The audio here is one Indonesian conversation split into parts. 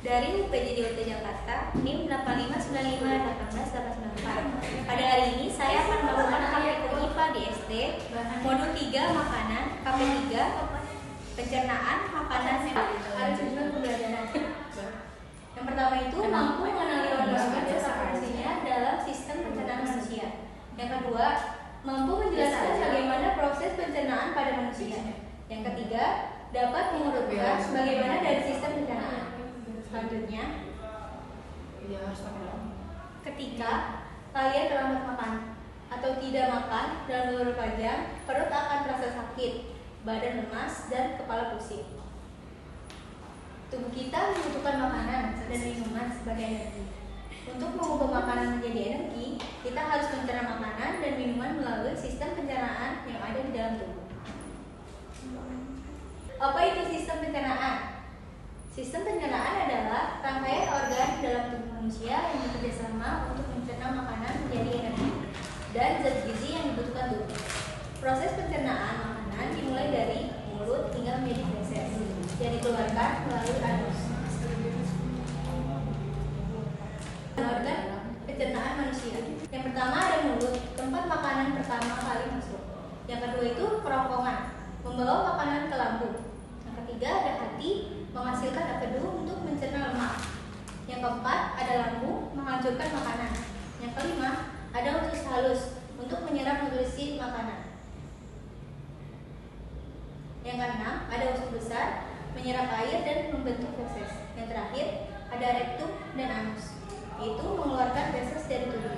dari UPJ Jakarta, NIM 85951894. Pada hari ini saya akan melakukan praktikum IPA di SD, modul 3 makanan, KP3, pencernaan makanan. Ada tujuan pembelajaran. Yang pertama itu mampu mengenali organ serta fungsinya dalam sistem pencernaan manusia. Yang kedua, mampu menjelaskan bagaimana proses pencernaan pada manusia. Yang ketiga, dapat mengurutkan bagaimana dari sistem pencernaan. Selanjutnya, ketika kalian terlambat makan atau tidak makan dalam beberapa jam, perut akan terasa sakit, badan lemas, dan kepala pusing. Tubuh kita membutuhkan makanan dan minuman sebagai energi. Untuk mengubah makanan menjadi energi, kita harus mencerna makanan dan minuman melalui sistem pencernaan yang ada di dalam tubuh. Apa itu sistem pencernaan? Sistem pencernaan adalah rangkaian organ dalam tubuh manusia yang bekerja sama untuk mencerna makanan menjadi energi dan zat gizi yang dibutuhkan tubuh. Proses pencernaan makanan dimulai dari mulut hingga menjadi feses yang dikeluarkan melalui anus. Organ pencernaan manusia. Yang pertama ada mulut, tempat makanan pertama kali masuk. Yang kedua itu kerongkongan, membawa makanan ke lambung. Yang ketiga ada hati, menghasilkan empedu untuk mencerna lemak. Yang keempat ada lambung, menghancurkan makanan. Yang kelima ada usus halus untuk menyerap nutrisi makanan. Yang keenam ada usus besar, menyerap air dan membentuk feses. Yang terakhir ada rektum dan anus, yaitu mengeluarkan feses dari tubuh.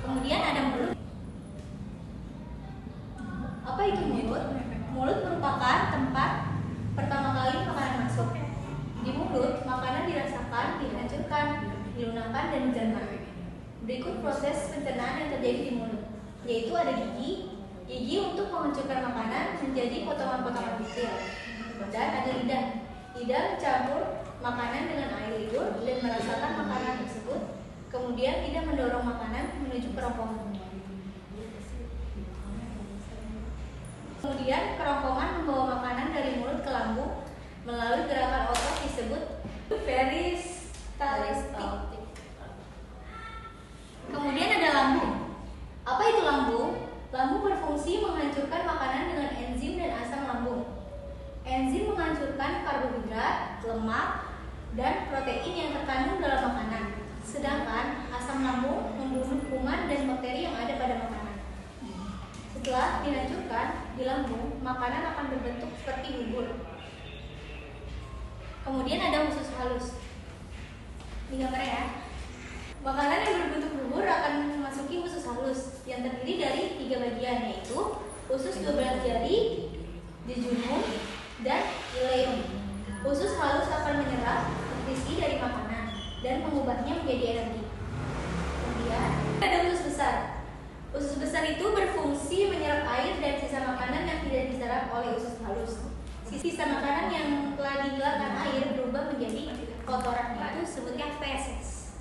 Kemudian ada mulut. Apa itu mulut? Mulut merupakan tempat pertama kali makanan masuk. Di mulut, makanan dirasakan, dihancurkan, dilunakkan, dan dicerna. Berikut proses pencernaan yang terjadi di mulut, yaitu ada gigi. Gigi untuk menghancurkan makanan menjadi potongan-potongan kecil. Dan ada lidah. Lidah mencampur makanan dengan air liur dan merasakan makanan tersebut. Kemudian lidah mendorong makanan menuju kerongkongan. Kemudian kerongkongan membawa makanan dari mulut ke lambung melalui gerakan otot disebut peristaltik. Kemudian ada lambung. Apa itu lambung? Lambung berfungsi menghancurkan makanan dengan enzim dan asam lambung. Enzim menghancurkan karbohidrat, lemak, dan protein yang terkandung dalam makanan. Sedangkan asam lambung membunuh kuman dan bakteri yang ada pada makanan. Setelah dihancurkan di lambung, makanan akan berbentuk seperti bubur. Kemudian ada usus halus. Ini gambarnya ya. Makanan yang berbentuk bubur akan memasuki usus halus yang terdiri dari 3 bagian, yaitu usus 12 jari, jejunum, dan ileum. Usus halus akan menyerap nutrisi dari makanan dan mengubahnya menjadi energi. Kemudian ada usus besar. Usus besar itu berfungsi menyerap air dan sisa makanan yang tidak diserap oleh usus halus. Sisa makanan yang telah dihilangkan air berubah menjadi kotoran, itu sebutnya feses.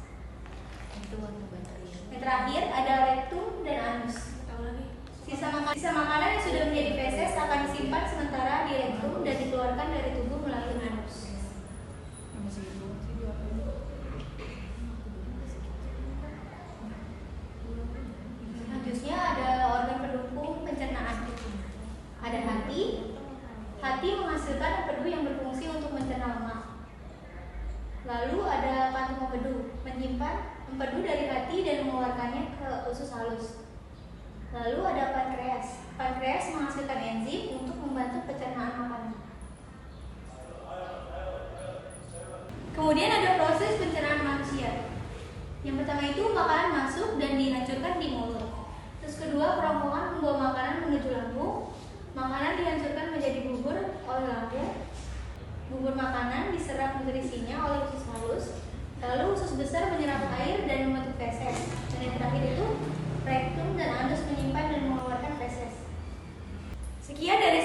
Yang terakhir ada rektum dan anus. Sisa makanan yang sudah menjadi feses akan disimpan sementara di rektum dan dikeluarkan dari tubuh melalui anus. Selanjutnya ada organ pendukung pencernaan. Ada hati. Hati menghasilkan empedu yang berfungsi untuk mencerna lemak. Lalu ada kantung empedu, menyimpan empedu dari hati dan mengeluarkannya ke usus halus. Lalu ada pankreas. Pankreas menghasilkan enzim untuk membantu pencernaan makanan. Kemudian ada proses pencernaan manusia. Yang pertama itu makanan masuk dan dihancurkan di mulut. Terus kedua, kerongkongan membawa makanan menuju lambung. Makanan dihancurkan menjadi bubur oleh lambung. Bubur makanan diserap nutrisinya oleh usus halus. Lalu usus besar menyerap air dan membentuk feses. Dan yang terakhir itu rektum dan anus menyimpan dan mengeluarkan feses. Sekian dari